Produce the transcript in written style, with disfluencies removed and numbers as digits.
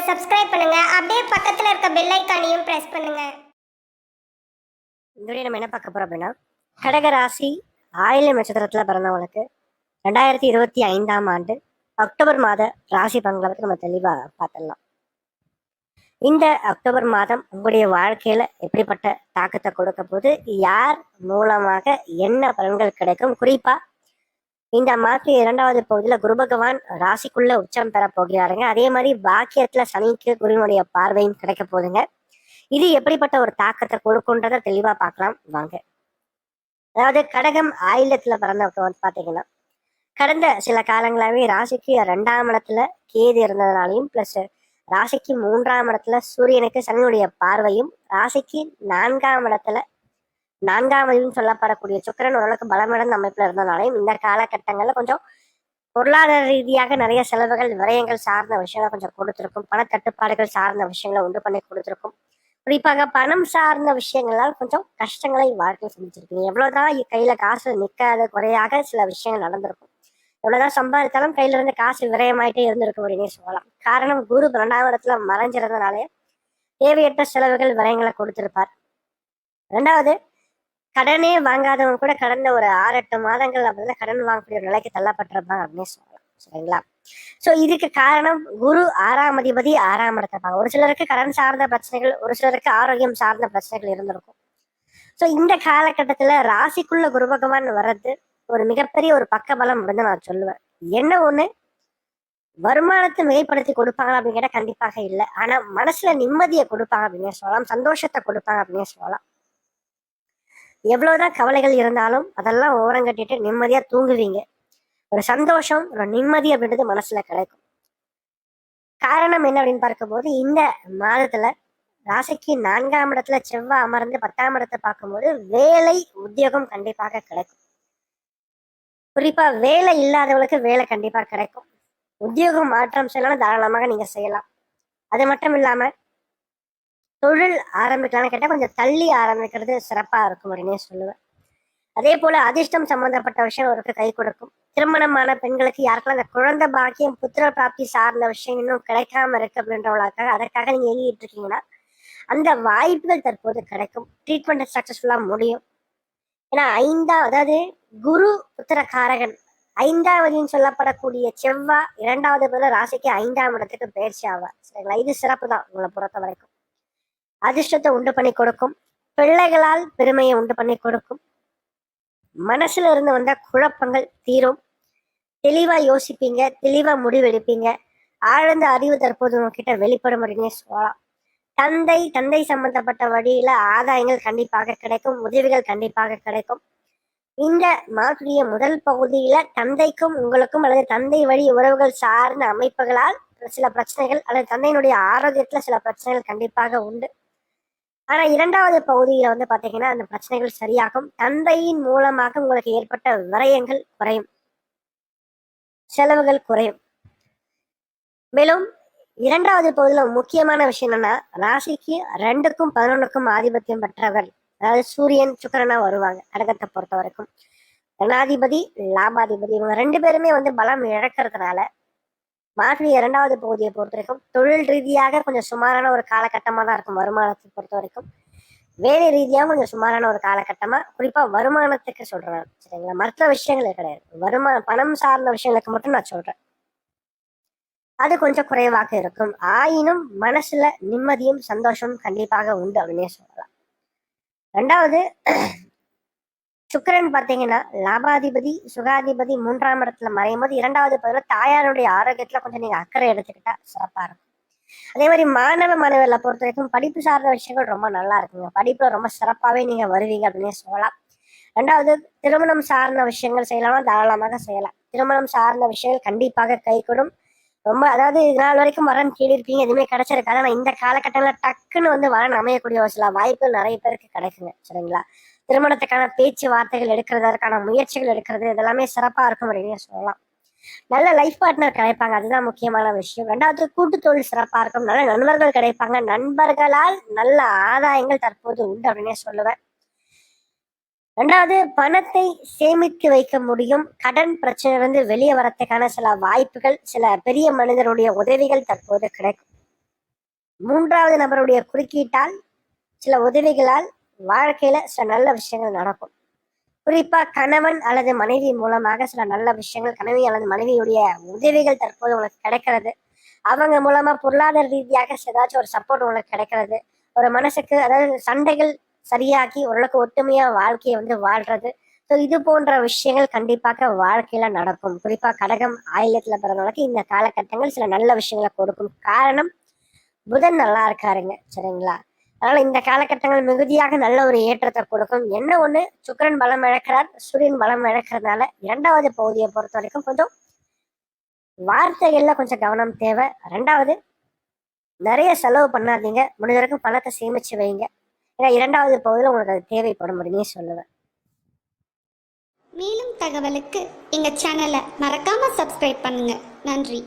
Subscribe பண்ணுங்க. அப்படியே பக்கத்துல இருக்க பெல் ஐகானையும் பிரஸ் பண்ணுங்க. இந்த நம்ம என்ன பார்க்க போறோம் அப்படின்னா, கடக ராசி ஆயில்யம் நட்சத்திரத்துல பிறந்தவங்களுக்கு 2025ஆம் ஆண்டு அக்டோபர் மாத ராசி பங்களை பற்றி நம்ம தெளிவா பார்த்துடலாம். இந்த அக்டோபர் மாதம் உங்களுடைய வாழ்க்கையில எப்படிப்பட்ட தாக்கத்தை கொடுக்க போது, யார் மூலமாக என்ன பலன்கள் கிடைக்கும், குறிப்பா இந்த மாதத்தின் 2வது பகுதியில குரு பகவான் ராசிக்குள்ள உச்சம் பெற போகிறாருங்க. அதே மாதிரி பாக்கியத்துல சனிக்கு குருவினுடைய பார்வையும் கிடைக்க போகுதுங்க. இது எப்படிப்பட்ட ஒரு தாக்கத்தை கொடுக்குன்றத தெளிவா பார்க்கலாம் வாங்க. அதாவது கடகம் ஆயில்யத்துல பிறந்தவங்க வந்து பாத்தீங்கன்னா, கடந்த சில காலங்களாவே ராசிக்கு 2ஆம் இடத்துல கேது இருந்ததுனாலையும் பிளஸ் ராசிக்கு 3ஆம் இடத்துல சூரியனுக்கு சனியுடைய பார்வையும், ராசிக்கு 4ஆம் இடத்துல 4ஆம் வயதுன்னு சொல்லப்படக்கூடிய சுக்கிரன் ஓரளவுக்கு பலமிழந்த அமைப்புல இருந்தனாலையும் இந்த காலகட்டங்கள்ல கொஞ்சம் பொருளாதார ரீதியாக நிறைய செலவுகள் விரயங்கள் சார்ந்த விஷயங்களை கொஞ்சம் கொடுத்துருக்கும். பணத்தட்டுப்பாடுகள் சார்ந்த விஷயங்களை உண்டு பண்ணி கொடுத்துருக்கும். குறிப்பாக பணம் சார்ந்த விஷயங்களால் கொஞ்சம் கஷ்டங்களை வாழ்க்கை சந்திச்சிருக்கீங்க. எவ்வளவுதான் கையில காசு நிற்காத குறையாக சில விஷயங்கள் நடந்திருக்கும். எவ்வளவுதான் சம்பாதித்தாலும் கையில இருந்து காசு விரயமாயிட்டே இருந்திருக்கும் அப்படின்னே சொல்லலாம். காரணம் குரு 2ஆம் இடத்துல மறைஞ்சிருந்தனாலே தேவையற்ற செலவுகள் விரயங்களை கொடுத்திருப்பார். 2வது, கடனே வாங்காதவங்க கூட கடந்த ஒரு 6-8 மாதங்கள் அப்படின்னா கடன் வாங்கக்கூடிய ஒரு நிலைக்கு தள்ளப்பட்டிருப்பாங்க அப்படின்னு சொல்லலாம். சரிங்களா? சோ இதுக்கு காரணம் குரு 6ஆம் அதிபதி 6ஆம் இடத்தை. ஒரு சிலருக்கு கடன் சார்ந்த பிரச்சனைகள், ஒரு சிலருக்கு ஆரோக்கியம் சார்ந்த பிரச்சனைகள் இருந்திருக்கும். சோ இந்த காலகட்டத்துல ராசிக்குள்ள குரு பகவான் வர்றது ஒரு மிகப்பெரிய ஒரு பக்க பலம் அப்படின்னு நான் சொல்லுவேன். என்ன ஒண்ணு, வருமானத்தை மிகைப்படுத்தி கொடுப்பாங்க அப்படின்னு கேட்டா கண்டிப்பாக இல்லை. ஆனா மனசுல நிம்மதியை கொடுப்பாங்க அப்படின்னு சொல்லலாம், சந்தோஷத்தை கொடுப்பாங்க அப்படின்னு சொல்லலாம். எவ்வளவுதான் கவலைகள் இருந்தாலும் அதெல்லாம் ஓரங்கட்டிட்டு நிம்மதியா தூங்குவீங்க. ஒரு சந்தோஷம், ஒரு நிம்மதி அப்படின்றது மனசுல கிடைக்கும். காரணம் என்ன அப்படின்னு பார்க்கும்போது, இந்த மாதத்துல ராசிக்கு 4ஆம் இடத்துல செவ்வாய் அமர்ந்து 10ஆம் இடத்தை பார்க்கும்போது வேலை உத்தியோகம் கண்டிப்பாக கிடைக்கும். குறிப்பா வேலை இல்லாதவங்களுக்கு வேலை கண்டிப்பா கிடைக்கும். உத்தியோகம் மாற்றம் செய்யலாம், தாராளமாக நீங்க செய்யலாம். அது மட்டும் இல்லாம தொழில் ஆரம்பிக்கலாம்னு கேட்டா கொஞ்சம் தள்ளி ஆரம்பிக்கிறது சிறப்பா இருக்கும் அப்படின்னே சொல்லுவேன். அதே போல அதிர்ஷ்டம் சம்பந்தப்பட்ட விஷயம் அவருக்கு கை கொடுக்கும். திருமணமான பெண்களுக்கு யாருக்கெல்லாம் அந்த குழந்தை பாக்கியம், புத்திர பிராப்தி சார்ந்த விஷயம் இன்னும் கிடைக்காம இருக்கு அப்படின்றவங்களுக்காக அதற்காக நீங்க ஏங்கிட்டு இருக்கீங்கன்னா அந்த வாய்ப்புகள் தற்போது கிடைக்கும். ட்ரீட்மெண்ட் சக்சஸ்ஃபுல்லா முடியும். ஏன்னா அதாவது குரு புத்திர காரகன் 5ஆவதுன்னு சொல்லப்படக்கூடிய செவ்வாய் 2வது போல ராசிக்கு 5ஆம் இடத்துக்கு பயிற்சி ஆவார். சரிங்களா? இது சிறப்பு தான் உங்களை பொறுத்த வரைக்கும். அதிர்ஷ்டத்தை உண்டு பண்ணி கொடுக்கும். பிள்ளைகளால் பெருமையை உண்டு பண்ணி கொடுக்கும். மனசுல இருந்து வந்த குழப்பங்கள் தீரும். தெளிவா யோசிப்பீங்க, தெளிவா முடிவெடுப்பீங்க. ஆழ்ந்த அறிவு தற்போது உங்ககிட்ட வெளிப்படும் அப்படின்னே சொல்லலாம். தந்தை சம்பந்தப்பட்ட வழியில ஆதாயங்கள் கண்டிப்பாக கிடைக்கும், உதவிகள் கண்டிப்பாக கிடைக்கும். இந்த மாதத்துடைய முதல் பகுதியில தந்தைக்கும் உங்களுக்கும் அல்லது தந்தை வழி உறவுகள் சார்ந்த அமைப்புகளால் சில பிரச்சனைகள் அல்லது தந்தையினுடைய ஆரோக்கியத்துல சில பிரச்சனைகள் கண்டிப்பாக உண்டு. ஆனா 2வது பகுதியில வந்து பாத்தீங்கன்னா அந்த பிரச்சனைகள் சரியாகும். தந்தையின் மூலமாக உங்களுக்கு ஏற்பட்ட விரயங்கள் குறையும், செலவுகள் குறையும். மேலும் 2வது பகுதியில முக்கியமான விஷயம் என்னன்னா, ராசிக்கு 2க்கும் 11க்கும் ஆதிபத்தியம் பெற்றவர், அதாவது சூரியன் சுக்கிரனா வருவாங்க கடகத்தை பொறுத்த வரைக்கும். தனாதிபதி லாபாதிபதி இவங்க 2 பேருமே வந்து பலம் இழக்கிறதுனால மாற்றி 2வது பகுதியை பொறுத்த வரைக்கும் தொழில் ரீதியாக கொஞ்சம் சுமாரான ஒரு காலகட்டமா தான் இருக்கும். வருமானத்தை பொறுத்த வரைக்கும் வேலை ரீதியாக கொஞ்சம் சுமாரான ஒரு காலகட்டமா, குறிப்பா வருமானத்துக்கு சொல்றேன். சரிங்களா? மற்ற விஷயங்கள் கிடையாது, பணம் சார்ந்த விஷயங்களுக்கு மட்டும் நான் சொல்றேன். அது கொஞ்சம் குறைவாக இருக்கும். ஆயினும் மனசுல நிம்மதியும் சந்தோஷமும் கண்டிப்பாக உண்டு அப்படின்னே சொல்லலாம். 2வது, சுக்கிரன் பார்த்தீங்கன்னா லாபாதிபதி சுகாதிபதி 3ஆம் இடத்துல மறையும் போது 2வது பகுதியில தாயாருடைய ஆரோக்கியத்துல கொஞ்சம் நீங்க அக்கறை எடுத்துக்கிட்டா சிறப்பா இருக்கும். அதே மாதிரி மாணவர்களை பொறுத்த வரைக்கும் படிப்பு சார்ந்த விஷயங்கள் ரொம்ப நல்லா இருக்குங்க. படிப்புல ரொம்ப சிறப்பாவே நீங்க வருவீங்க அப்படின்னே சொல்லலாம். 2வது, திருமணம் சார்ந்த விஷயங்கள் செய்யலாமா, தாராளமாக செய்யலாம். திருமணம் சார்ந்த விஷயங்கள் கண்டிப்பாக கைகூடும். ரொம்ப அதாவது இது நாள் வரைக்கும் வரன் கேள்விருப்பீங்க, எதுவுமே கிடைச்சிருக்காது. ஆனா இந்த காலகட்டங்களில் டக்குன்னு வந்து வரன் அமையக்கூடிய ஒரு சில வாய்ப்புகள் நிறைய பேருக்கு கிடைக்குங்க. சரிங்களா? திருமணத்துக்கான பேச்சுவார்த்தைகள் எடுக்கிறதற்கான முயற்சிகள் எடுக்கிறது இதெல்லாமே சிறப்பா இருக்கும் அப்படின்னு சொல்லலாம். நல்ல லைஃப் பார்ட்னர் கிடைப்பாங்க, அதுதான் முக்கியமான விஷயம். 2வது, கூட்டு தொழில் சிறப்பா இருக்கும். நல்ல நண்பர்கள் கிடைப்பாங்க. நண்பர்களால் நல்ல ஆதாயங்கள் தற்போது உண்டு அப்படின்னே சொல்லுவேன். 2வது, பணத்தை சேமித்து வைக்க முடியும். கடன் பிரச்சனையிலிருந்து வெளியே வரத்துக்கான சில வாய்ப்புகள், சில பெரிய மனிதருடைய உதவிகள் தற்போது கிடைக்கும். மூன்றாவது நபருடைய குறுக்கீட்டால் சில உதவிகளால் வாழ்க்கையில சில நல்ல விஷயங்கள் நடக்கும். குறிப்பா கணவன் அல்லது மனைவி மூலமாக சில நல்ல விஷயங்கள், கணவி அல்லது மனைவியுடைய உதவிகள் தற்போது உங்களுக்கு கிடைக்கிறது. அவங்க மூலமா பொருளாதார ரீதியாக ஏதாச்சும் ஒரு சப்போர்ட் உங்களுக்கு கிடைக்கிறது. ஒரு மனசுக்கு அதாவது சண்டைகள் சரியாக்கி ஓரளவுக்கு ஒற்றுமையா வாழ்க்கையை வாழ்றது. ஸோ இது போன்ற விஷயங்கள் கண்டிப்பாக வாழ்க்கையில நடக்கும். குறிப்பா கடகம் ஆயில்யத்துல பிறந்தவங்களுக்கு இந்த காலகட்டங்கள் சில நல்ல விஷயங்களை கொடுக்கும். காரணம் புதன் நல்லா இருக்காருங்க, சரிங்களா? அதனால இந்த காலகட்டங்கள் மிகுதியாக நல்ல ஒரு ஏற்றத்தை கொடுக்கும். என்ன ஒண்ணு, சுக்கிரன் பலம் இழக்கிறார், சூரியன் பலம் இழக்கிறதுனால இரண்டாவது பகுதியை பொறுத்த வரைக்கும் கொஞ்சம் வார்த்தைகள்ல கொஞ்சம் கவனம் தேவை. ரெண்டாவது, நிறைய செலவு பண்ணாதீங்க. முடிஞ்ச வரைக்கும் பணத்தை சேமிச்சு வைங்க. ஏன்னா இரண்டாவது பகுதியில் உங்களுக்கு அது தேவைப்படும் அப்படின்னு சொல்லுவேன். மேலும் தகவலுக்கு எங்க சேனலை மறக்காம சப்ஸ்கிரைப் பண்ணுங்க. நன்றி.